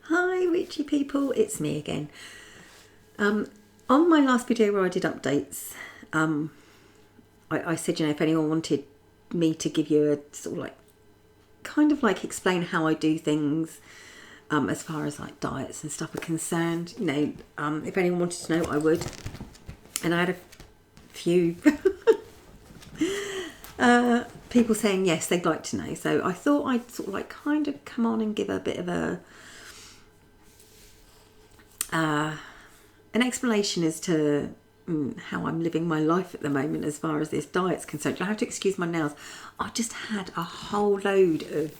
Hi witchy people, it's me again. On my last video where I did updates, I said, if anyone wanted me to give you a sort of kind of explain how I do things, as far as diets and stuff are concerned, if anyone wanted to know, I would. And I had a few people saying yes, they'd like to know. So I thought I'd sort of kind of come on and give a bit of an explanation as to how I'm living my life at the moment as far as this diet's concerned. I have to excuse my nails. I just had a whole load of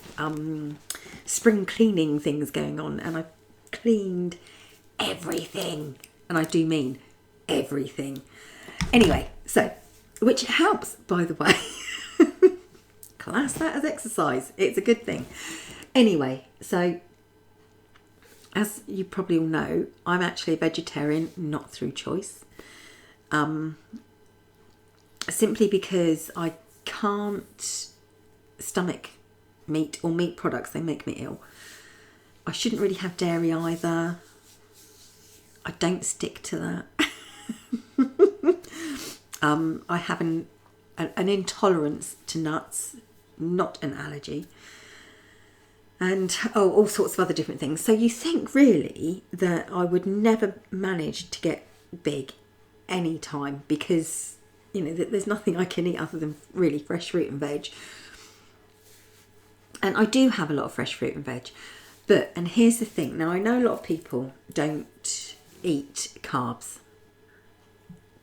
spring cleaning things going on, and I cleaned everything, and I do mean everything. Anyway, so, which helps, by the way. Class that as exercise. It's a good thing. Anyway, so as you probably all know, I'm actually a vegetarian, not through choice. Simply because I can't stomach meat or meat products. They make me ill. I shouldn't really have dairy either. I don't stick to that. I have an intolerance to nuts, not an allergy. And all sorts of other different things. So you think really that I would never manage to get big any time, because there's nothing I can eat other than really fresh fruit and veg. And I do have a lot of fresh fruit and veg. And here's the thing. Now I know a lot of people don't eat carbs.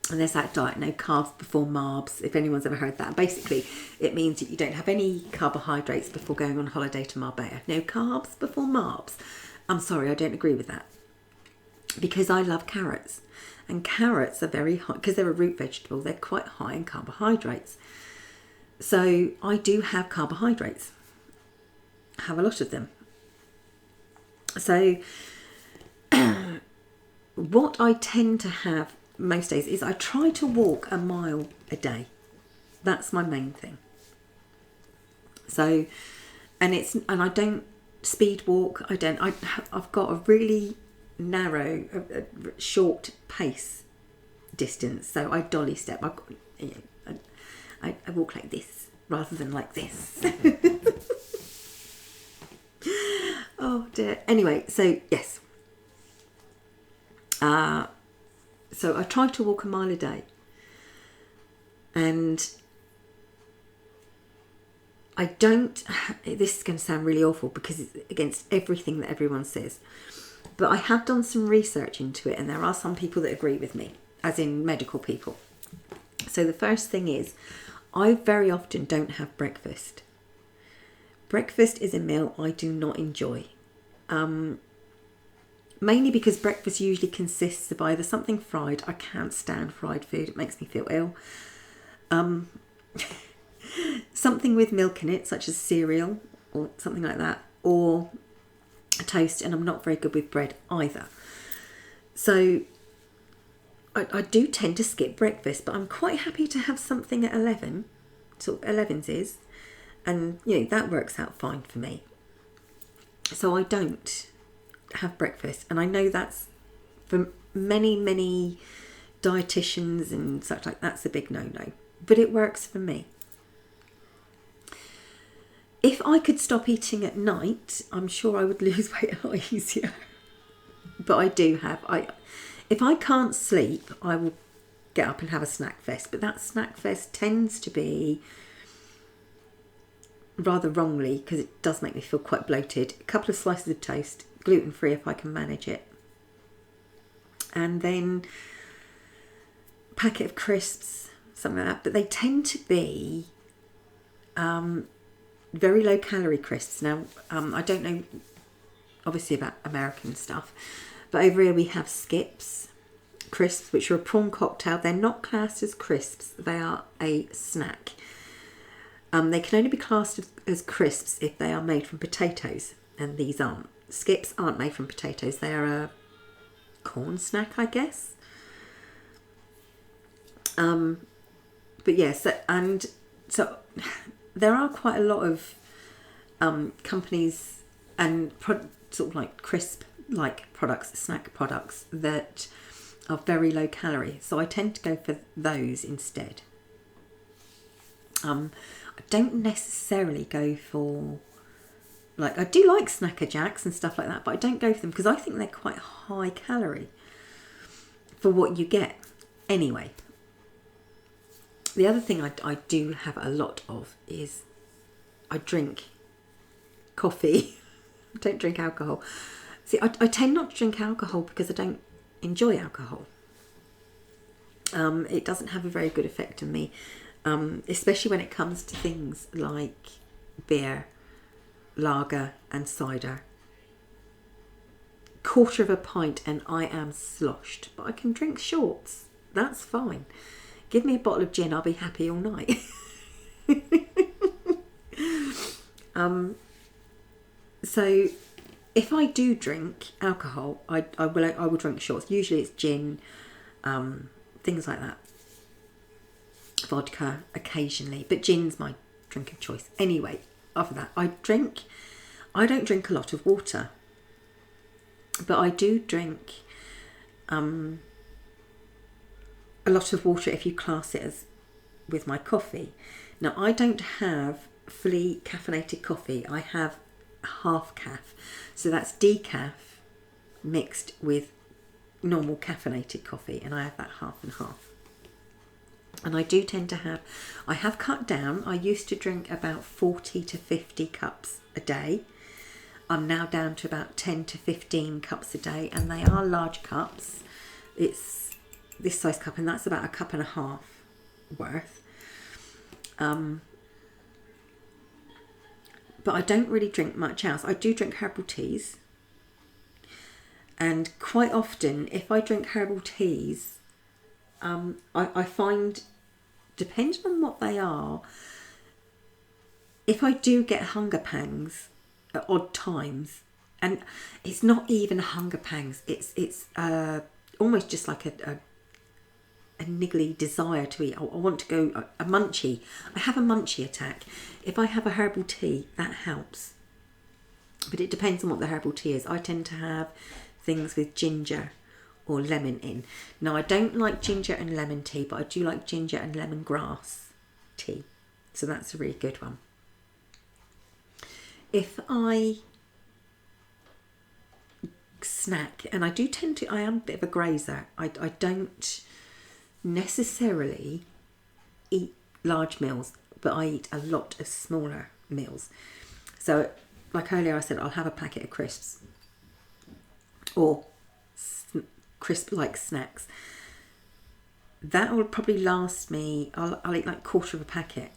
And there's that diet, no carbs before marbs, if anyone's ever heard that. Basically, it means that you don't have any carbohydrates before going on holiday to Marbella. No carbs before marbs. I'm sorry, I don't agree with that. Because I love carrots. And carrots are very high, because they're a root vegetable, they're quite high in carbohydrates. So I do have carbohydrates. I have a lot of them. So what I tend to have most days is I try to walk a mile a day. That's my main thing. So, and I don't speed walk. I've got a really narrow, short pace distance. So I dolly step. I walk like this rather than like this. Oh dear. Anyway, so yes. So I try to walk a mile a day, and I don't, this is going to sound really awful because it's against everything that everyone says, but I have done some research into it, and there are some people that agree with me, as in medical people. So the first thing is, I very often don't have breakfast. Breakfast is a meal I do not enjoy. Mainly because breakfast usually consists of either something fried. I can't stand fried food. It makes me feel ill. Something with milk in it, such as cereal or something like that. Or a toast, and I'm not very good with bread either. So I do tend to skip breakfast, but I'm quite happy to have something at 11. Sort of 11's is. And, that works out fine for me. So I don't have breakfast, and I know that's for many dietitians and such, that's a big no-no, but it works for me. If I could stop eating at night, I'm sure I would lose weight a lot easier. But I do if I can't sleep, I will get up and have a snack fest, but that snack fest tends to be rather wrongly, because it does make me feel quite bloated. A couple of slices of toast, gluten-free if I can manage it, and then a packet of crisps, something like that. But they tend to be very low calorie crisps. Now I don't know obviously about American stuff, but over here we have Skips crisps, which are a prawn cocktail. They're not classed as crisps, they are a snack. They can only be classed as crisps if they are made from potatoes, and these aren't. Skips aren't made from potatoes. They are a corn snack, I guess. But yes, and so there are quite a lot of companies and sort of crisp like products, snack products that are very low calorie. So I tend to go for those instead. I don't necessarily go for, like, I do like Snacker Jacks and stuff like that, but I don't go for them because I think they're quite high calorie for what you get. Anyway, the other thing I do have a lot of is I drink coffee. I don't drink alcohol. See, I tend not to drink alcohol because I don't enjoy alcohol. It doesn't have a very good effect on me, especially when it comes to things like beer, lager and cider. Quarter of a pint and I am sloshed, but I can drink shorts. That's fine. Give me a bottle of gin, I'll be happy all night. So if I do drink alcohol, I will drink shorts. Usually it's gin, things like that. Vodka occasionally, but gin's my drink of choice. Anyway, after that, I don't drink a lot of water, but I do drink a lot of water if you class it as with my coffee. Now, I don't have fully caffeinated coffee. I have half caff, so that's decaf mixed with normal caffeinated coffee, and I have that half and half. And I do tend to have, I have cut down. I used to drink about 40 to 50 cups a day. I'm now down to about 10 to 15 cups a day, and they are large cups. It's this size cup, and that's about a cup and a half worth. But I don't really drink much else. I do drink herbal teas. And quite often, if I drink herbal teas, I find, depending on what they are, if I do get hunger pangs at odd times, and it's not even hunger pangs, it's almost just like a niggly desire to eat. I want to go, a munchie. I have a munchie attack. If I have a herbal tea, that helps. But it depends on what the herbal tea is. I tend to have things with ginger or lemon in. Now, I don't like ginger and lemon tea, but I do like ginger and lemongrass tea. So that's a really good one. If I snack, and I am a bit of a grazer. I don't necessarily eat large meals, but I eat a lot of smaller meals. So, like earlier I said, I'll have a packet of crisps or crisp-like snacks. That will probably last me, I'll eat like a quarter of a packet.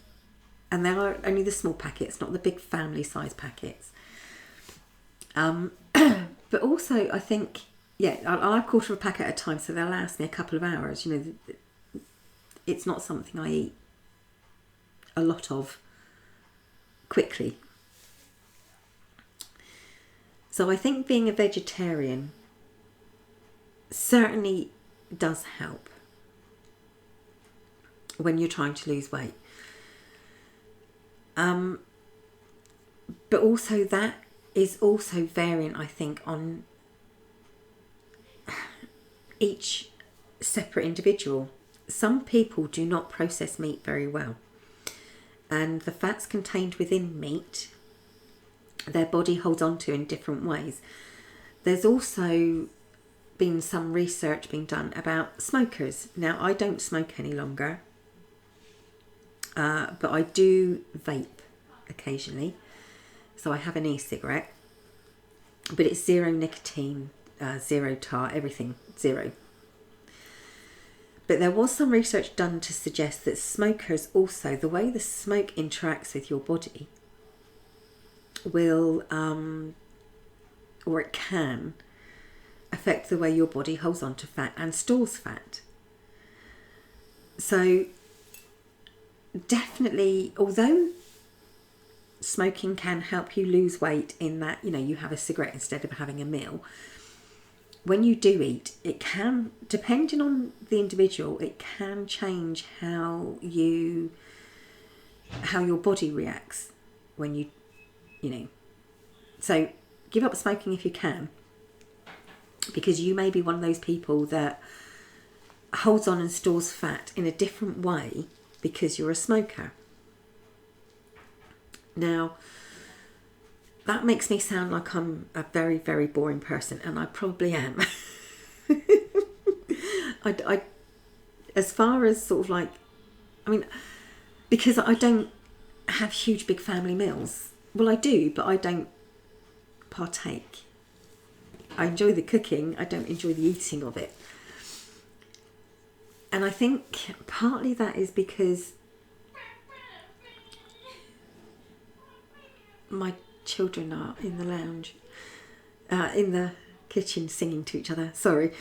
And they are only the small packets, not the big family size packets. But also, I think, yeah, I'll have a quarter of a packet at a time, so they'll last me a couple of hours. You know, it's not something I eat a lot of quickly. So I think being a vegetarian certainly does help when you're trying to lose weight. But also that is also variant, I think, on each separate individual. Some people do not process meat very well, and the fats contained within meat, their body holds on to in different ways. There's also been some research being done about smokers. Now, I don't smoke any longer, but I do vape occasionally. So I have an e-cigarette, but it's zero nicotine, zero tar, everything zero. But there was some research done to suggest that smokers also, the way the smoke interacts with your body will, or it can, affect the way your body holds on to fat and stores fat. So definitely, although smoking can help you lose weight in that, you know, you have a cigarette instead of having a meal, when you do eat, it can, depending on the individual, it can change how your body reacts when you know. So give up smoking if you can. because you may be one of those people that holds on and stores fat in a different way because you're a smoker. Now, that makes me sound like I'm a very, very boring person, and I probably am. I as far as sort of like, I mean, because I don't have huge big family meals. Well, I do, but I don't partake. I enjoy the cooking, I don't enjoy the eating of it. And I think partly that is because my children are in the lounge, in the kitchen singing to each other. Sorry.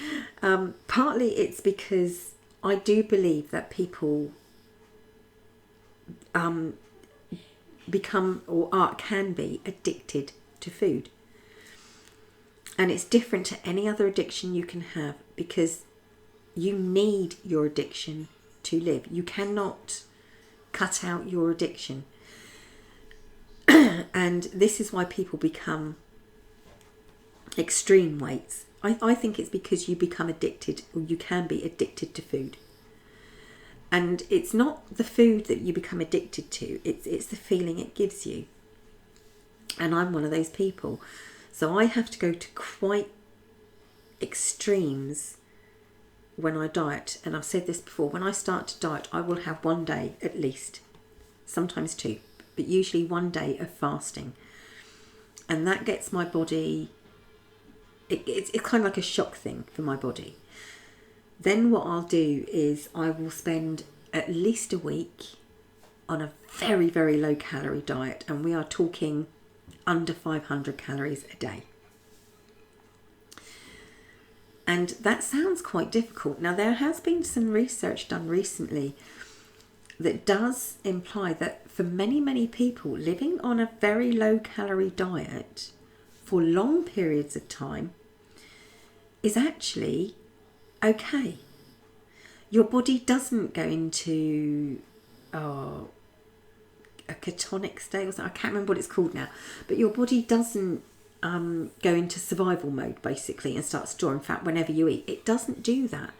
Partly it's because I do believe that people become or can be addicted to food. And it's different to any other addiction you can have, because you need your addiction to live. You cannot cut out your addiction. And this is why people become extreme weights. I think it's because you become addicted, or you can be addicted to food. And it's not the food that you become addicted to, it's the feeling it gives you. And I'm one of those people. So I have to go to quite extremes when I diet. And I've said this before, when I start to diet, I will have one day at least, sometimes two, but usually one day of fasting. And that gets my body, it's kind of like a shock thing for my body. Then what I'll do is I will spend at least a week on a very, very low calorie diet. And we are talking under 500 calories a day. And that sounds quite difficult. Now, there has been some research done recently that does imply that for many, many people, living on a very low calorie diet for long periods of time is actually okay. Your body doesn't go into a ketonic state or something. I can't remember what it's called now, but your body doesn't go into survival mode basically and start storing fat whenever you eat. It doesn't do that.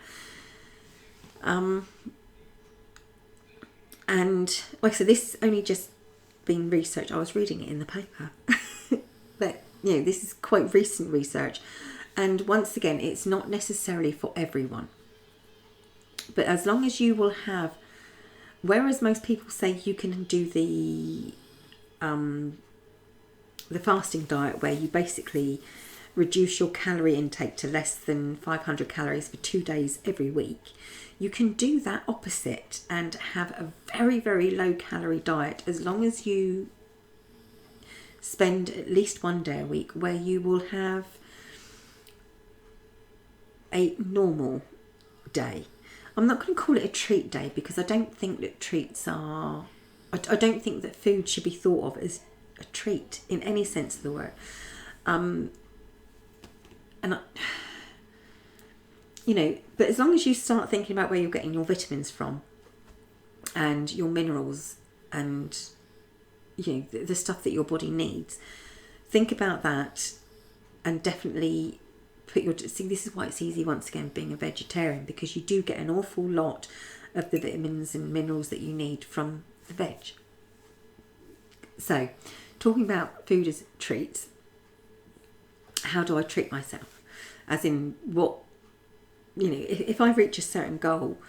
And like I said, this only just been researched. I was reading it in the paper. But this is quite recent research. And once again, it's not necessarily for everyone. But as long as you will have, whereas most people say you can do the fasting diet where you basically reduce your calorie intake to less than 500 calories for 2 days every week, you can do that opposite and have a very, very low calorie diet as long as you spend at least one day a week where you will have a normal day. I'm not going to call it a treat day because I don't think that treats are... I don't think that food should be thought of as a treat in any sense of the word. But as long as you start thinking about where you're getting your vitamins from and your minerals and, the stuff that your body needs, think about that and definitely see, this is why it's easy once again being a vegetarian, because you do get an awful lot of the vitamins and minerals that you need from the veg. So, talking about food as treats, how do I treat myself? As in what, if I reach a certain goal,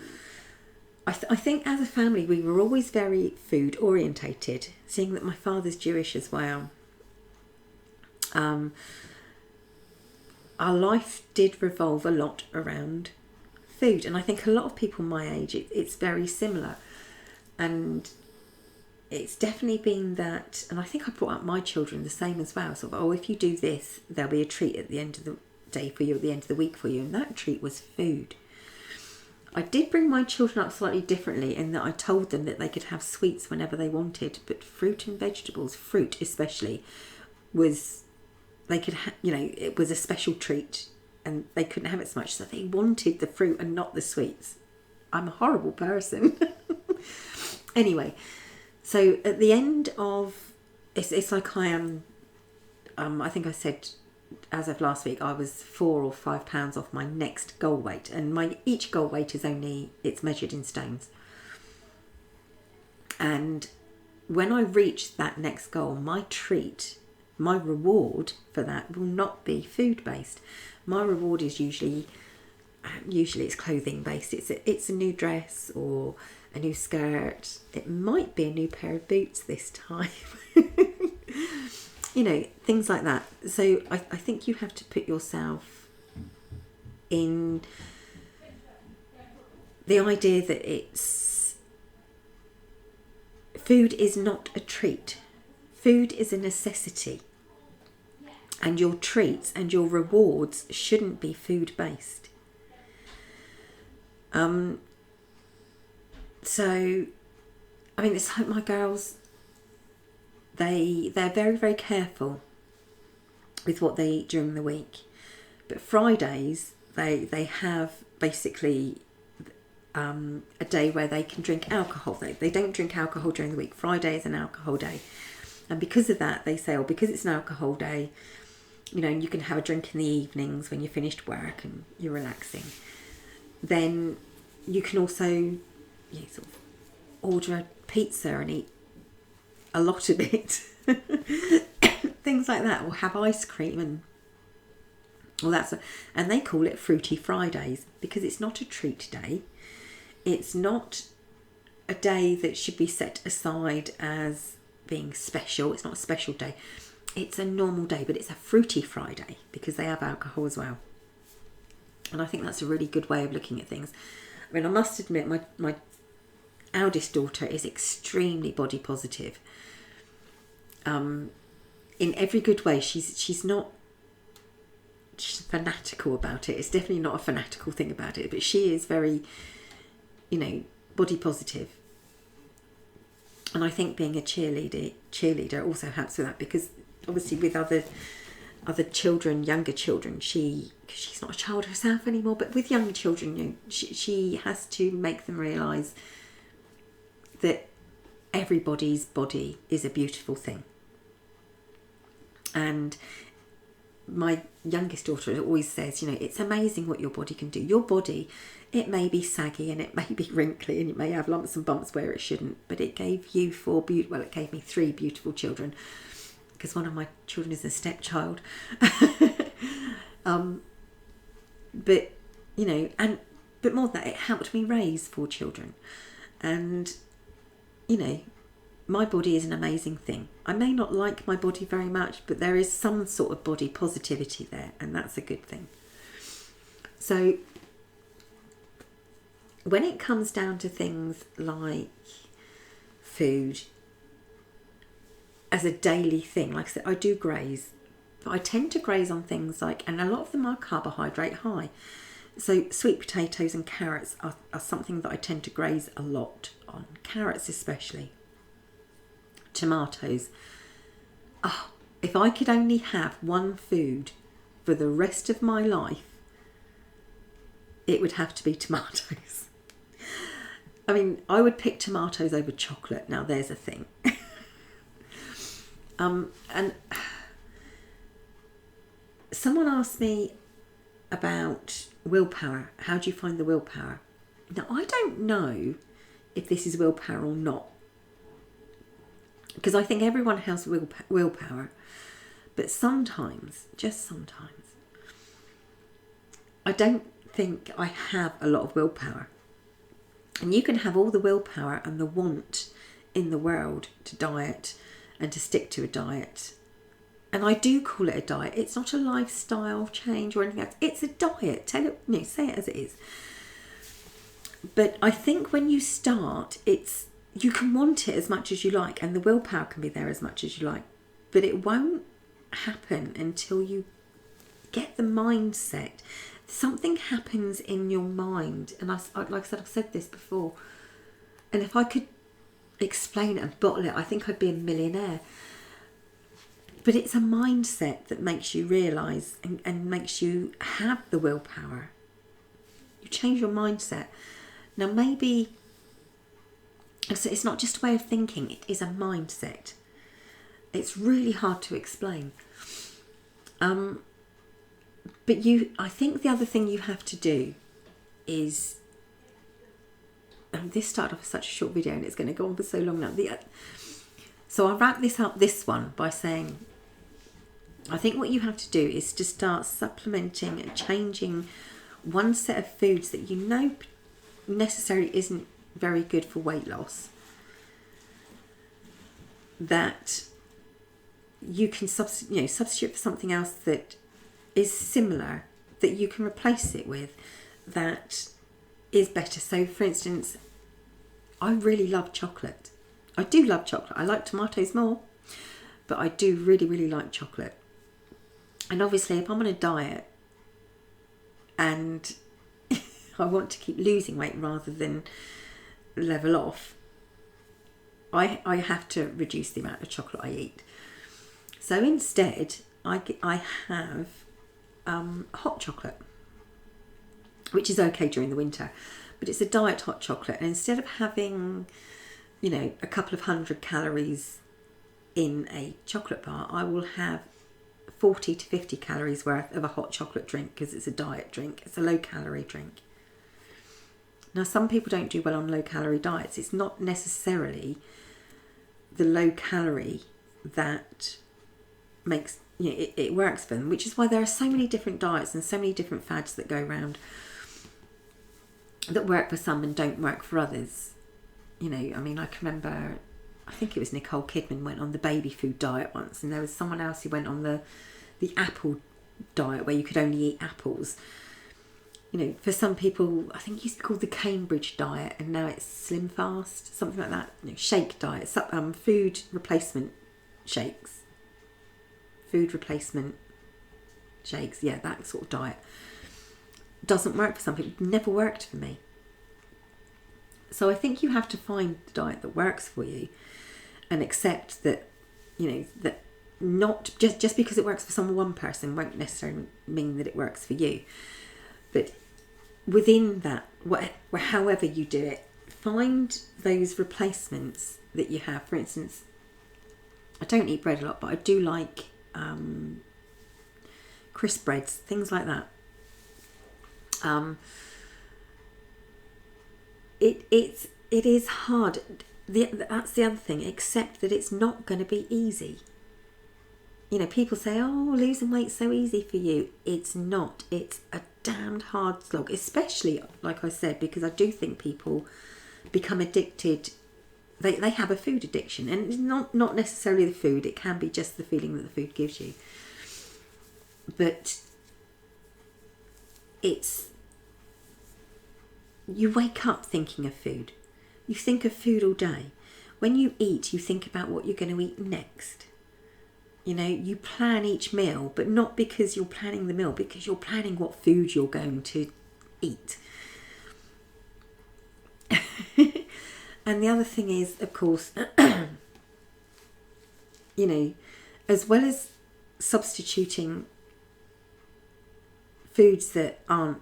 I think as a family we were always very food orientated, seeing that my father's Jewish as well. Our life did revolve a lot around food, and I think a lot of people my age, it's very similar. And it's definitely been that, and I think I brought up my children the same as well, sort of, if you do this, there'll be a treat at the end of the day for you, at the end of the week for you, and that treat was food. I did bring my children up slightly differently in that I told them that they could have sweets whenever they wanted, but fruit and vegetables, fruit especially, it was a special treat and they couldn't have it so much, so they wanted the fruit and not the sweets. I'm a horrible person. Anyway, so at the end of, it's like I am, I think I said as of last week, I was 4 or 5 pounds off my next goal weight, and each goal weight is it's measured in stones. And when I reach that next goal, my treat, my reward for that will not be food based. My reward is usually it's clothing based. It's a new dress or a new skirt. It might be a new pair of boots this time. You know, things like that. So I think you have to put yourself in the idea that food is not a treat. Food is a necessity. And your treats and your rewards shouldn't be food based. So, I mean, it's like my girls, they're very, very careful with what they eat during the week. But Fridays, they have basically a day where they can drink alcohol. They don't drink alcohol during the week. Friday is an alcohol day. And because of that, they say, because it's an alcohol day, you know, you can have a drink in the evenings when you're finished work and you're relaxing. Then you can also sort of order a pizza and eat a lot of it. Things like that. Or have ice cream and all that stuff. And they call it Fruity Fridays because it's not a treat day. It's not a day that should be set aside as being special. It's not a special day. It's a normal day, but it's a Fruity Friday because they have alcohol as well. And I think that's a really good way of looking at things. I mean, I must admit, my eldest daughter is extremely body positive. In every good way. She's not fanatical about it. It's definitely not a fanatical thing about it, but she is very, you know, body positive. And I think being a cheerleader also helps with that, because obviously with other children, younger children, she's not a child herself anymore, but with young children, you know, she has to make them realise that everybody's body is a beautiful thing. And my youngest daughter always says, you know, it's amazing what your body can do. Your body, it may be saggy and it may be wrinkly and it may have lumps and bumps where it shouldn't, but it gave you it gave me 3 beautiful children, because one of my children is a stepchild. But, you know, but more than that, it helped me raise 4 children. And, you know, my body is an amazing thing. I may not like my body very much, but there is some sort of body positivity there, and that's a good thing. So when it comes down to things like food as a daily thing, like I said, I do graze, but I tend to graze on things like, and a lot of them are carbohydrate high. So sweet potatoes and carrots are something that I tend to graze a lot on, carrots especially. Tomatoes. If I could only have one food for the rest of my life, it would have to be tomatoes. I mean, I would pick tomatoes over chocolate. Now there's a thing. And someone asked me about willpower. How do you find the willpower? Now, I don't know if this is willpower or not, because I think everyone has willpower, but sometimes, just sometimes, I don't think I have a lot of willpower. And you can have all the willpower and the want in the world to diet and to stick to a diet. And I do call it a diet. It's not a lifestyle change or anything else. It's a diet. Say it as it is. But I think when you start, you can want it as much as you like, and the willpower can be there as much as you like, but it won't happen until you get the mindset. Something happens in your mind, and like I said, I've said this before, and if I could explain it and bottle it, I think I'd be a millionaire. But it's a mindset that makes you realise and makes you have the willpower. You change your mindset. Now maybe it's not just a way of thinking, it is a mindset. It's really hard to explain. But I think the other thing you have to do is, and this started off as such a short video and it's going to go on for so long now. So I'll wrap this one by saying, I think what you have to do is to start supplementing and changing one set of foods that you know necessarily isn't very good for weight loss, that you can substitute for something else that is similar, that you can replace it with, that is better. So for instance, I really love chocolate. I do love chocolate. I like tomatoes more, but I do really, really like chocolate. And obviously if I'm on a diet and I want to keep losing weight rather than level off, I have to reduce the amount of chocolate I eat. So instead, I have hot chocolate, which is okay during the winter, but it's a diet hot chocolate. And instead of having, a couple of 100 calories in a chocolate bar, I will have 40 to 50 calories worth of a hot chocolate drink, because it's a diet drink. It's a low calorie drink. Now, some people don't do well on low calorie diets. It's not necessarily the low calorie that makes it works for them, which is why there are so many different diets and so many different fads that go around that work for some and don't work for others. I can remember, I think it was Nicole Kidman went on the baby food diet once, and there was someone else who went on the apple diet where you could only eat apples. For some people, I think it used to be called the Cambridge diet, and now it's Slim Fast, something like that. Shake diet, food replacement shakes. Food replacement shakes, yeah, that sort of diet. Doesn't work for some people, never worked for me. So I think you have to find the diet that works for you and accept that, that not just because it works for one person won't necessarily mean that it works for you. But within that, however you do it, find those replacements that you have. For instance, I don't eat bread a lot, but I do like crisp breads, things like that. It is hard. That's the other thing. Accept that it's not going to be easy. People say, "Oh, losing weight's so easy for you." It's not. It's a damned hard slog, especially, like I said, because I do think people become addicted. They have a food addiction, and it's not necessarily the food. It can be just the feeling that the food gives you. But you wake up thinking of food. You think of food all day. When you eat, you think about what you're going to eat next. You plan each meal, but not because you're planning the meal, because you're planning what food you're going to eat. And the other thing is, of course, as well as substituting foods that aren't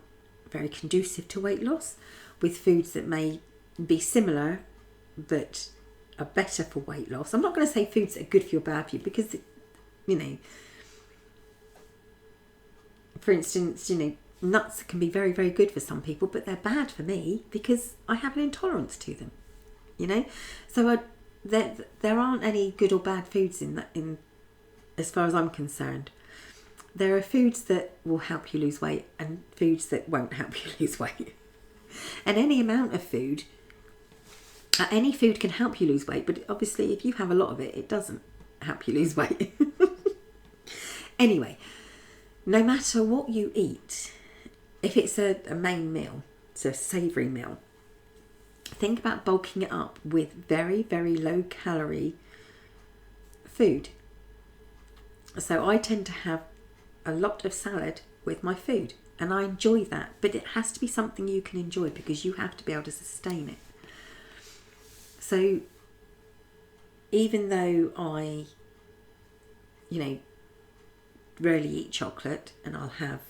very conducive to weight loss with foods that may be similar but are better for weight loss. I'm not going to say foods that are good for you or bad for you, because for instance, nuts can be very, very good for some people, but they're bad for me because I have an intolerance to them. So there aren't any good or bad foods in as far as I'm concerned. There are foods that will help you lose weight and foods that won't help you lose weight. And any amount of food, any food can help you lose weight, but obviously if you have a lot of it, it doesn't help you lose weight. Anyway, no matter what you eat, if it's a main meal, it's a savoury meal, think about bulking it up with very, very low calorie food. So I tend to have a lot of salad with my food, and I enjoy that, but it has to be something you can enjoy, because you have to be able to sustain it. So even though I rarely eat chocolate, and I'll have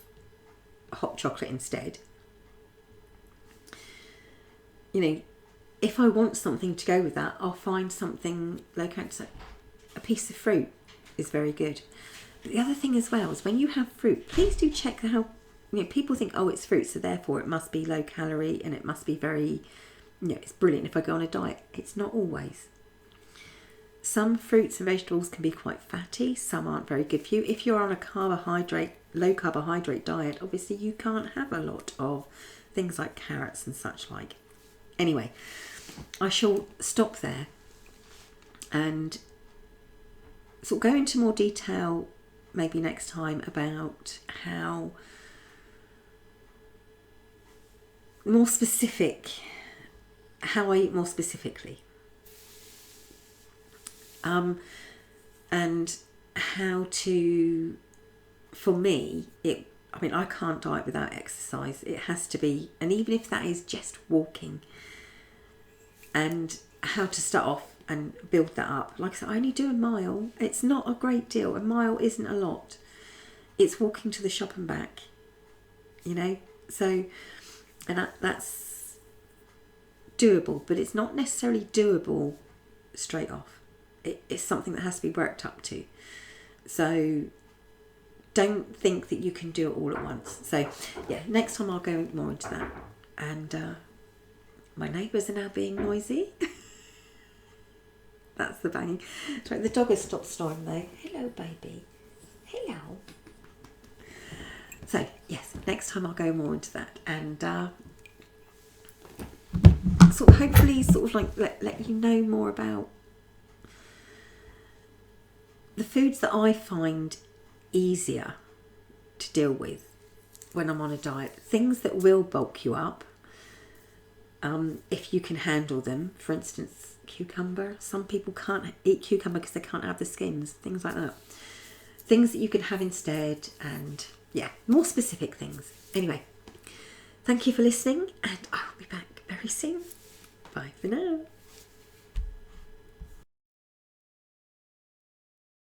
hot chocolate instead, if I want something to go with that, I'll find something like a piece of fruit is very good. the other thing as well is when you have fruit, please do check how, people think, oh, it's fruit, so therefore it must be low calorie and it must be very, it's brilliant if I go on a diet. It's not always. Some fruits and vegetables can be quite fatty, some aren't very good for you. If you're on a low carbohydrate diet, obviously you can't have a lot of things like carrots and such like. Anyway, I shall stop there and sort of go into more detail maybe next time about how I eat more specifically. And how to, for me, I can't diet without exercise. It has to be, and even if that is just walking, and how to start off and build that up. Like I said, I only do a mile. It's not a great deal. A mile isn't a lot. It's walking to the shop and back, so, and that's doable, but it's not necessarily doable straight off. It's something that has to be worked up to. So don't think that you can do it all at once. So yeah, next time I'll go more into that. And my neighbours are now being noisy. That's the banging. Sorry, the dog has stopped snoring though. Hello, baby. Hello. So yes, next time I'll go more into that, and hopefully let you know more about the foods that I find easier to deal with when I'm on a diet. Things that will bulk you up, if you can handle them. For instance, cucumber. Some people can't eat cucumber because they can't have the skins. Things like that. Things that you can have instead, and yeah, more specific things. Anyway, thank you for listening, and I will be back very soon. Bye for now.